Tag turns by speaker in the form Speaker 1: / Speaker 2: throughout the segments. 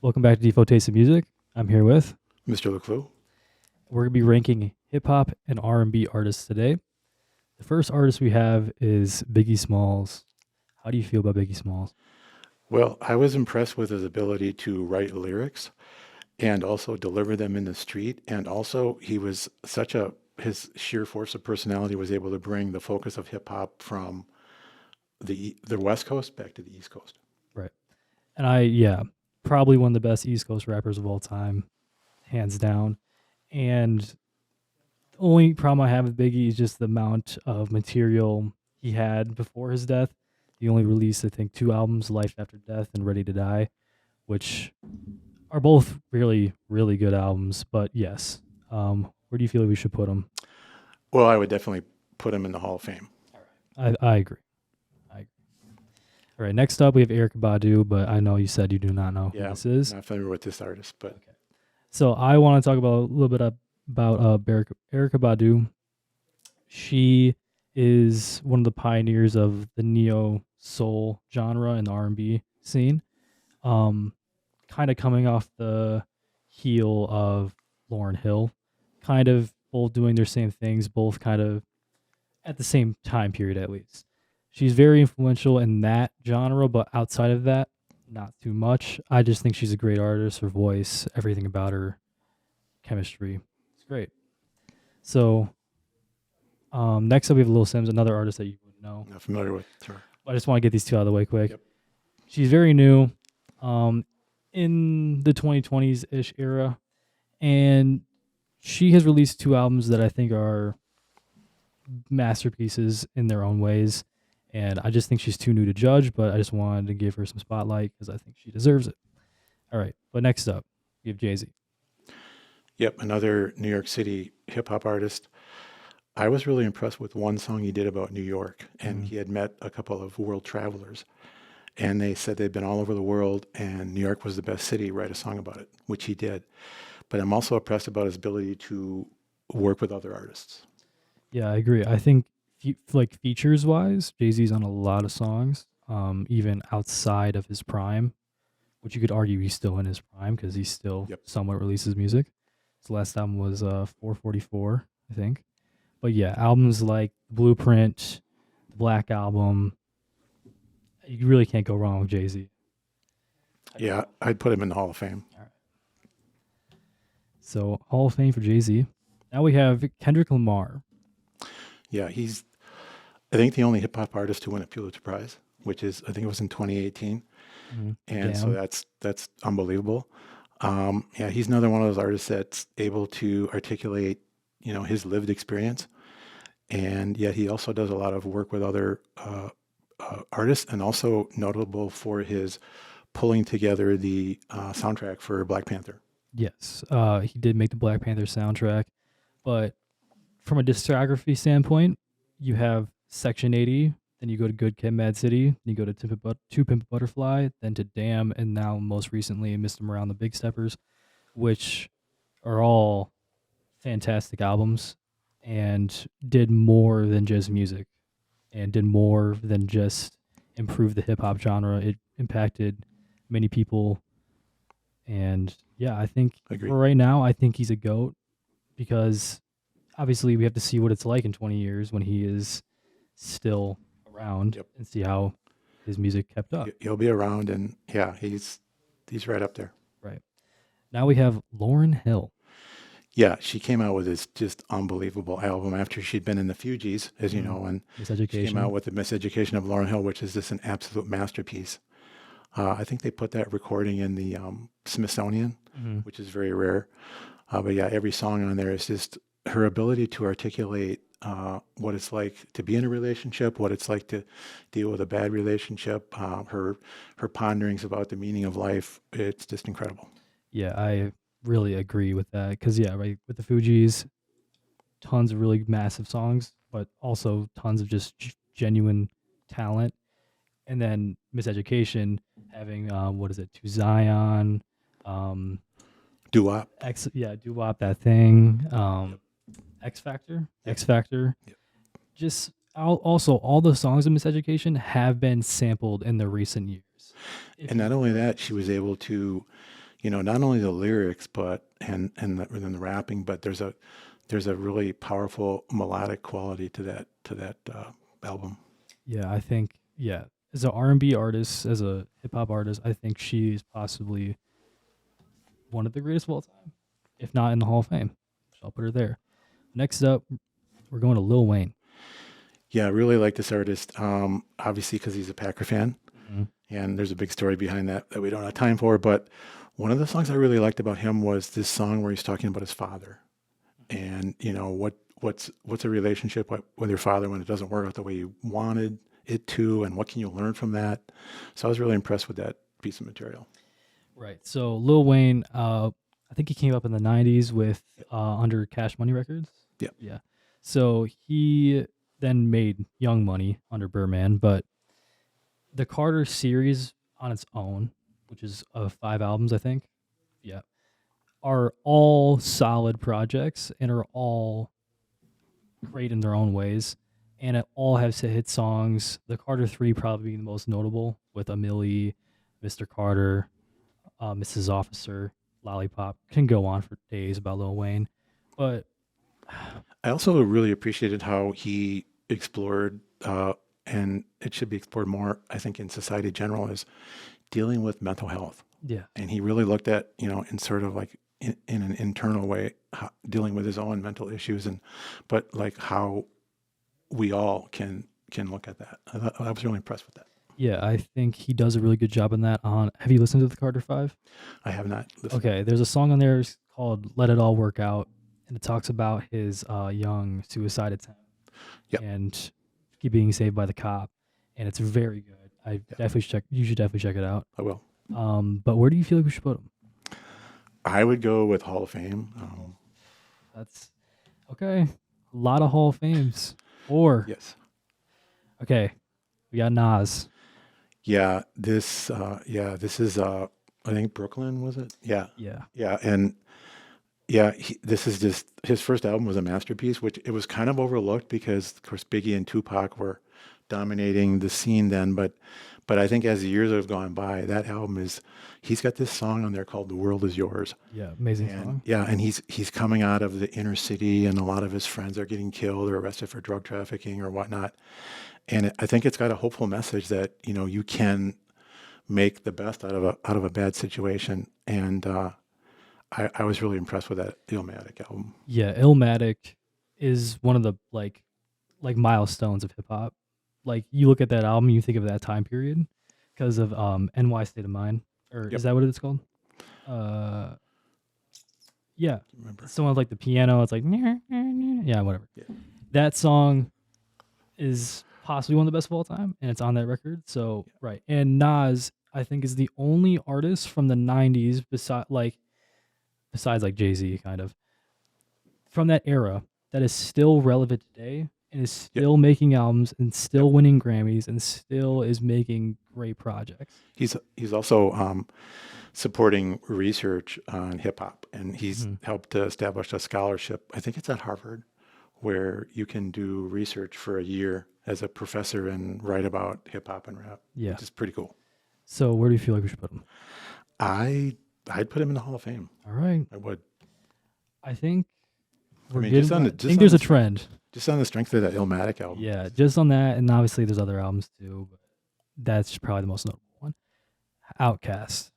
Speaker 1: Welcome back to DeFo Taste of Music. I'm here with.
Speaker 2: Mr. LeCloux.
Speaker 1: We're going to be ranking hip hop and R&B artists today. The first artist we have is Biggie Smalls. How do you feel about Biggie Smalls?
Speaker 2: Well, I was impressed with his ability to write lyrics and also deliver them in the street. And also, he was his sheer force of personality was able to bring the focus of hip hop from the West Coast back to the East Coast.
Speaker 1: Right. And probably one of the best East Coast rappers of all time, hands down. And the only problem I have with Biggie is just the amount of material he had before his death. He only released, I think, 2 albums, Life After Death and Ready to Die, which are both really, really good albums. But yes, where do you feel we should put them?
Speaker 2: Well, I would definitely put him in the Hall of Fame.
Speaker 1: I agree. All right, next up we have Eric Badu, but I know you said you do not know who this is.
Speaker 2: I'm not familiar with this artist, but
Speaker 1: okay. So I want to talk about a little bit about Erykah Badu. She is one of the pioneers of the neo soul genre in the R&B scene. Kind of coming off the heel of Lauryn Hill, kind of both doing their same things, both kind of at the same time period at least. She's very influential in that genre, but outside of that, not too much. I just think she's a great artist. Her voice, everything about her, chemistry, it's great. So next up, we have Lil Sims, another artist that you would know.
Speaker 2: Not familiar with her.
Speaker 1: I just want to get these two out of the way quick.
Speaker 2: Yep.
Speaker 1: She's very new, in the 2020s-ish era, and she has released 2 albums that I think are masterpieces in their own ways. And I just think she's too new to judge, but I just wanted to give her some spotlight because I think she deserves it. All right, but next up, we have Jay-Z.
Speaker 2: Yep, another New York City hip hop artist. I was really impressed with one song he did about New York, and he had met a couple of world travelers, and they said they'd been all over the world, and New York was the best city. Write a song about it, which he did. But I'm also impressed about his ability to work with other artists.
Speaker 1: Yeah, I agree. I think like features wise, Jay-Z's on a lot of songs, even outside of his prime, which you could argue he's still in his prime because he still somewhat releases music. His last album was 444, I think. But yeah, albums like Blueprint, the Black Album, you really can't go wrong with Jay-Z.
Speaker 2: Yeah, I'd put him in the Hall of Fame.
Speaker 1: All right. So Hall of Fame for Jay-Z. Now we have Kendrick Lamar.
Speaker 2: Yeah, he's, I think, the only hip hop artist to win a Pulitzer Prize, which is, I think it was in 2018. And so that's unbelievable. Yeah, he's another one of those artists that's able to articulate, his lived experience. And yet he also does a lot of work with other artists, and also notable for his pulling together the soundtrack for Black Panther.
Speaker 1: Yes, he did make the Black Panther soundtrack, but from a discography standpoint, you have Section 80, then you go to Good Kid, Mad City, then you go to To Pimp a Butterfly, then to Damn, and now most recently Mr. Morale and the Big Steppers, which are all fantastic albums and did more than just music and did more than just improve the hip-hop genre. It impacted many people. And yeah, I think
Speaker 2: Agreed.
Speaker 1: for right now, I think he's a GOAT because obviously we have to see what it's like in 20 years when he is still around and see how his music kept up.
Speaker 2: He'll be around, and yeah, he's right up there.
Speaker 1: Right. Now we have Lauryn Hill.
Speaker 2: Yeah, she came out with this just unbelievable album after she'd been in the Fugees, as you know, and she came out with the Miseducation of Lauryn Hill, which is just an absolute masterpiece. I think they put that recording in the Smithsonian, which is very rare. But yeah, every song on there is just her ability to articulate what it's like to be in a relationship, what it's like to deal with a bad relationship, her ponderings about the meaning of life. It's just incredible.
Speaker 1: Yeah, I really agree with that because, right, with the Fugees, tons of really massive songs, but also tons of just genuine talent. And then Miseducation having, To Zion,
Speaker 2: Doo-wop.
Speaker 1: Doo-wop, that thing. X Factor. Yep. Just also all the songs in Miseducation have been sampled in the recent years.
Speaker 2: And not only that, she was able to, not only the lyrics, but and the rapping, but there's a really powerful melodic quality to that album.
Speaker 1: Yeah, I think as an R&B artist, as a hip hop artist, I think she is possibly one of the greatest of all time, if not in the Hall of Fame. So I'll put her there. Next up, we're going to Lil Wayne.
Speaker 2: Yeah, I really like this artist. Obviously, because he's a Packer fan,
Speaker 1: Mhm.
Speaker 2: and there's a big story behind that we don't have time for. But one of the songs I really liked about him was this song where he's talking about his father, and what's a relationship with your father when it doesn't work out the way you wanted it to, and what can you learn from that? So I was really impressed with that piece of material.
Speaker 1: Right. So Lil Wayne, I think he came up in the '90s with under Cash Money Records.
Speaker 2: Yeah.
Speaker 1: Yeah. So he then made Young Money under Birdman, but the Carter series on its own, which is 5 albums, I think. Yeah. Are all solid projects and are all great in their own ways. And it all has hit songs. The Carter 3 probably being the most notable with A Millie, Mr. Carter, Mrs. Officer, Lollipop. Can go on for days about Lil Wayne. But
Speaker 2: I also really appreciated how he explored, and it should be explored more, I think, in society in general, is dealing with mental health.
Speaker 1: yeah,
Speaker 2: And he really looked at, in sort of like in an internal way, dealing with his own mental issues, but like how we all can look at that. I was really impressed with that.
Speaker 1: yeah, I think he does a really good job in that. Have you listened to the Carter 5?
Speaker 2: I have not listened.
Speaker 1: Okay, there's a song on there called "Let It All Work Out," and it talks about his young suicide attempt
Speaker 2: Yep.
Speaker 1: and being saved by the cop, and it's very good. You should definitely check it out.
Speaker 2: I will.
Speaker 1: But where do you feel like we should put him?
Speaker 2: I would go with Hall of Fame.
Speaker 1: That's okay. A lot of Hall of Fames. Or
Speaker 2: Yes.
Speaker 1: okay, we got Nas.
Speaker 2: Yeah. This is, I think Brooklyn, was it? Yeah.
Speaker 1: Yeah.
Speaker 2: Yeah. And yeah, this is just his first album was a masterpiece, which it was kind of overlooked because, of course, Biggie and Tupac were dominating the scene then. But I think as the years have gone by, that album he's got this song on there called "The World Is Yours."
Speaker 1: Yeah, amazing
Speaker 2: And
Speaker 1: song.
Speaker 2: yeah, and he's coming out of the inner city, and a lot of his friends are getting killed or arrested for drug trafficking or whatnot. And I think it's got a hopeful message that you can make the best out of a bad situation. And I was really impressed with that Illmatic album.
Speaker 1: Yeah, Illmatic is one of the like milestones of hip hop. Like you look at that album, you think of that time period because of NY State of Mind, or
Speaker 2: Yep.
Speaker 1: is that what it's called? Yeah,
Speaker 2: Remember?
Speaker 1: someone like the piano. It's like yeah, whatever.
Speaker 2: Yeah.
Speaker 1: That song is possibly one of the best of all time, and it's on that record. So right, and Nas, I think, is the only artist from the '90s besides like Jay-Z, kind of from that era that is still relevant today and is still making albums and still winning Grammys and still is making great projects.
Speaker 2: He's also supporting research on hip hop, and he's helped to establish a scholarship. I think it's at Harvard, where you can do research for a year as a professor and write about hip hop and rap.
Speaker 1: Yeah,
Speaker 2: which is pretty cool.
Speaker 1: So where do you feel like we should put him?
Speaker 2: I'd put him in the Hall of Fame.
Speaker 1: All right,
Speaker 2: I would.
Speaker 1: I think we're
Speaker 2: mean,
Speaker 1: good.
Speaker 2: just on the-
Speaker 1: I
Speaker 2: just
Speaker 1: think
Speaker 2: on
Speaker 1: there's
Speaker 2: the
Speaker 1: a trend.
Speaker 2: Just on the strength of that Illmatic album.
Speaker 1: Yeah, just on that, and obviously there's other albums too, but that's probably the most notable one. Outkast.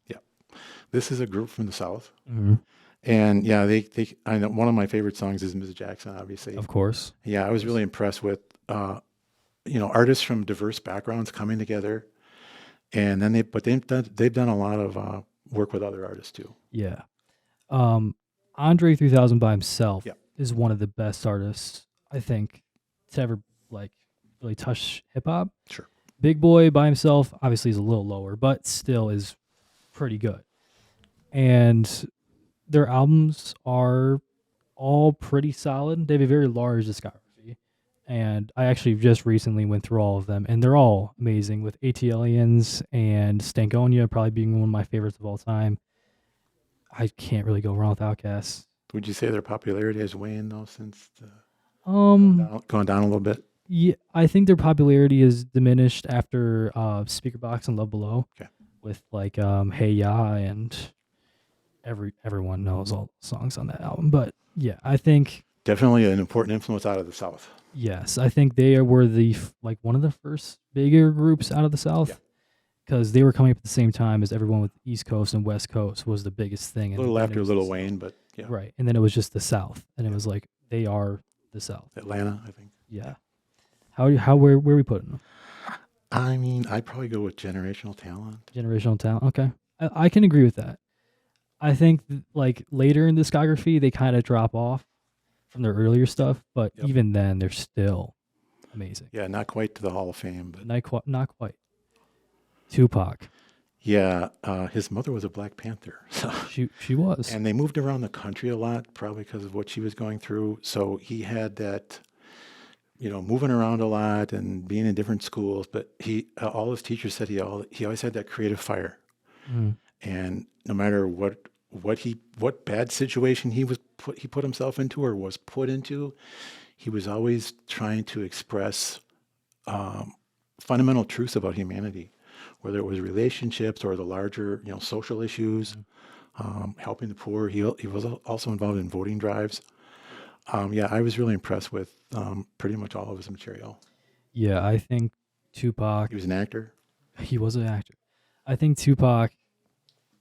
Speaker 2: This is a group from the South.
Speaker 1: Mm-hmm.
Speaker 2: And yeah, I know one of my favorite songs is Ms. Jackson, obviously.
Speaker 1: Of course.
Speaker 2: Yeah, I was really impressed with, artists from diverse backgrounds coming together. And then they've done a lot of work with other artists too.
Speaker 1: Yeah. Andre 3000 by himself
Speaker 2: Yeah.
Speaker 1: is one of the best artists, I think, to ever really touch hip hop.
Speaker 2: Sure.
Speaker 1: Big Boy by himself obviously is a little lower, but still is pretty good. And their albums are all pretty solid. They have a very large discography. And I actually just recently went through all of them, and they're all amazing, with ATLians and Stankonia probably being one of my favorites of all time. I can't really go wrong with Outkast.
Speaker 2: Would you say their popularity has waned though since gone down a little bit?
Speaker 1: Yeah, I think their popularity is diminished after Speaker Box and Love Below.
Speaker 2: Okay.
Speaker 1: With like Hey Ya and everyone knows all the songs on that album. But yeah, I think
Speaker 2: definitely an important influence out of the South.
Speaker 1: Yes, I think they were one of the first bigger groups out of the South because they were coming up at the same time as everyone with East Coast and West Coast was the biggest thing.
Speaker 2: A little after Lil Wayne, but yeah.
Speaker 1: Right, and then it was just the South, and it was like they are the South.
Speaker 2: Atlanta, I think.
Speaker 1: Yeah. Where are we putting them?
Speaker 2: I mean, I'd probably go with generational talent.
Speaker 1: Generational talent. Okay, I can agree with that. I think like later in discography they kind of drop off from their earlier stuff, but even then they're still amazing.
Speaker 2: Yeah, not quite to the Hall of Fame, but
Speaker 1: not quite. Tupac.
Speaker 2: Yeah, his mother was a Black Panther. So.
Speaker 1: She was.
Speaker 2: And they moved around the country a lot, probably because of what she was going through. So he had that, moving around a lot and being in different schools. But all his teachers said he always had that creative fire.
Speaker 1: Mm.
Speaker 2: And no matter what bad situation he put himself into or was put into, he was always trying to express fundamental truths about humanity, whether it was relationships or the larger, social issues, helping the poor. He was also involved in voting drives. I was really impressed with pretty much all of his material.
Speaker 1: Yeah, I think Tupac.
Speaker 2: He was an actor.
Speaker 1: He was an actor. I think Tupac.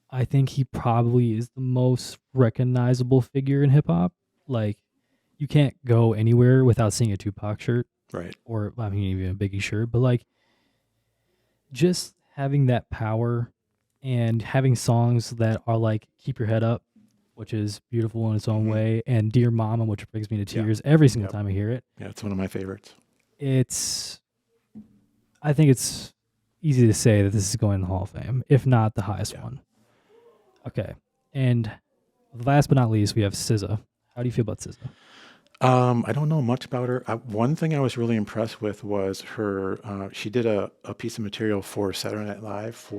Speaker 1: I think he probably is the most recognizable figure in hip hop. Like, you can't go anywhere without seeing a Tupac shirt.
Speaker 2: Right.
Speaker 1: Or, I mean, even a Biggie shirt. But, like, just having that power and having songs that are like Keep Your Head Up, which is beautiful in its own way, and Dear Mama, which brings me to tears every single time I hear it.
Speaker 2: Yeah, it's one of my favorites.
Speaker 1: I think it's easy to say that this is going in the Hall of Fame, if not the highest one. Okay. And last but not least, we have SZA. How do you feel about SZA?
Speaker 2: I don't know much about her. One thing I was really impressed with was her. She did a piece of material for Saturday Night Live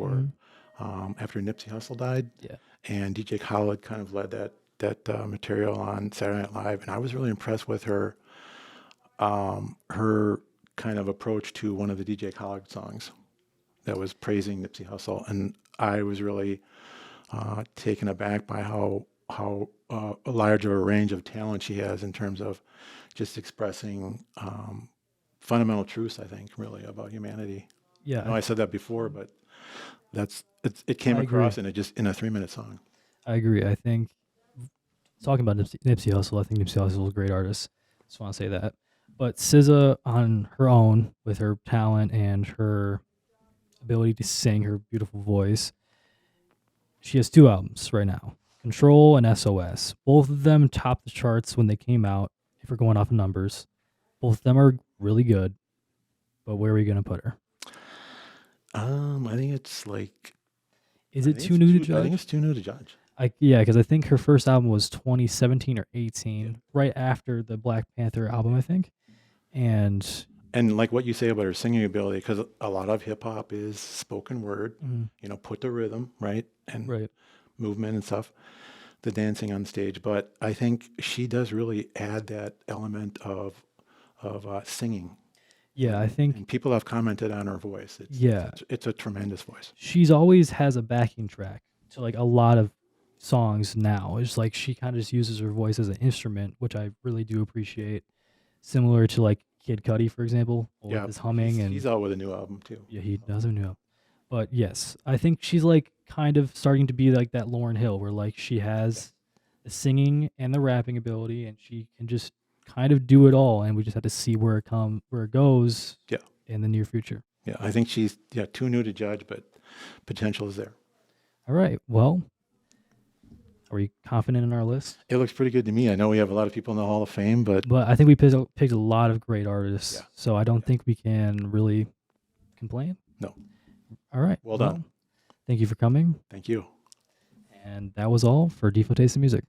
Speaker 2: after Nipsey Hussle died.
Speaker 1: Yeah.
Speaker 2: And DJ Khaled kind of led that material on Saturday Night Live, and I was really impressed with her kind of approach to one of the DJ Khaled songs that was praising Nipsey Hussle, and I was really taken aback by how large of a range of talent she has in terms of just expressing fundamental truths, I think, really about humanity.
Speaker 1: Yeah.
Speaker 2: I know I said that before, but it came across in a 3-minute song.
Speaker 1: I agree. I think talking about Nipsey Hussle, I think Nipsey Hussle is a great artist. Just want to say that. But SZA on her own, with her talent and her ability to sing, her beautiful voice, she has 2 albums right now, Control and SOS. Both of them topped the charts when they came out, if we're going off of numbers. Both of them are really good. But where are we going to put her?
Speaker 2: I think it's like...
Speaker 1: Is it too new to judge?
Speaker 2: I think it's too new to judge.
Speaker 1: Because I think her first album was 2017 or 18, right after the Black Panther album, I think. And
Speaker 2: like what you say about her singing ability, because a lot of hip hop is spoken word, put the rhythm, right? And movement and stuff, the dancing on stage. But I think she does really add that element of singing.
Speaker 1: Yeah, I think...
Speaker 2: And people have commented on her voice. It's a tremendous voice.
Speaker 1: She's always has a backing track to like a lot of songs now. It's like she kind of just uses her voice as an instrument, which I really do appreciate. Similar to like Kid Cudi, for example, with his humming.
Speaker 2: He's out with a new album too.
Speaker 1: Yeah, he does have a new album. But yes, I think she's like kind of starting to be like that Lauryn Hill, where like she has the singing and the rapping ability, and she can just kind of do it all, and we just have to see where it goes in the near future.
Speaker 2: Yeah, I think she's too new to judge, but potential is there.
Speaker 1: All right. Well, are we confident in our list?
Speaker 2: It looks pretty good to me. I know we have a lot of people in the Hall of Fame, but
Speaker 1: I think we picked a lot of great artists, so I don't think we can really complain.
Speaker 2: No.
Speaker 1: All right.
Speaker 2: Well done.
Speaker 1: Thank you for coming.
Speaker 2: Thank you.
Speaker 1: And that was all for DeFo Taste in Music.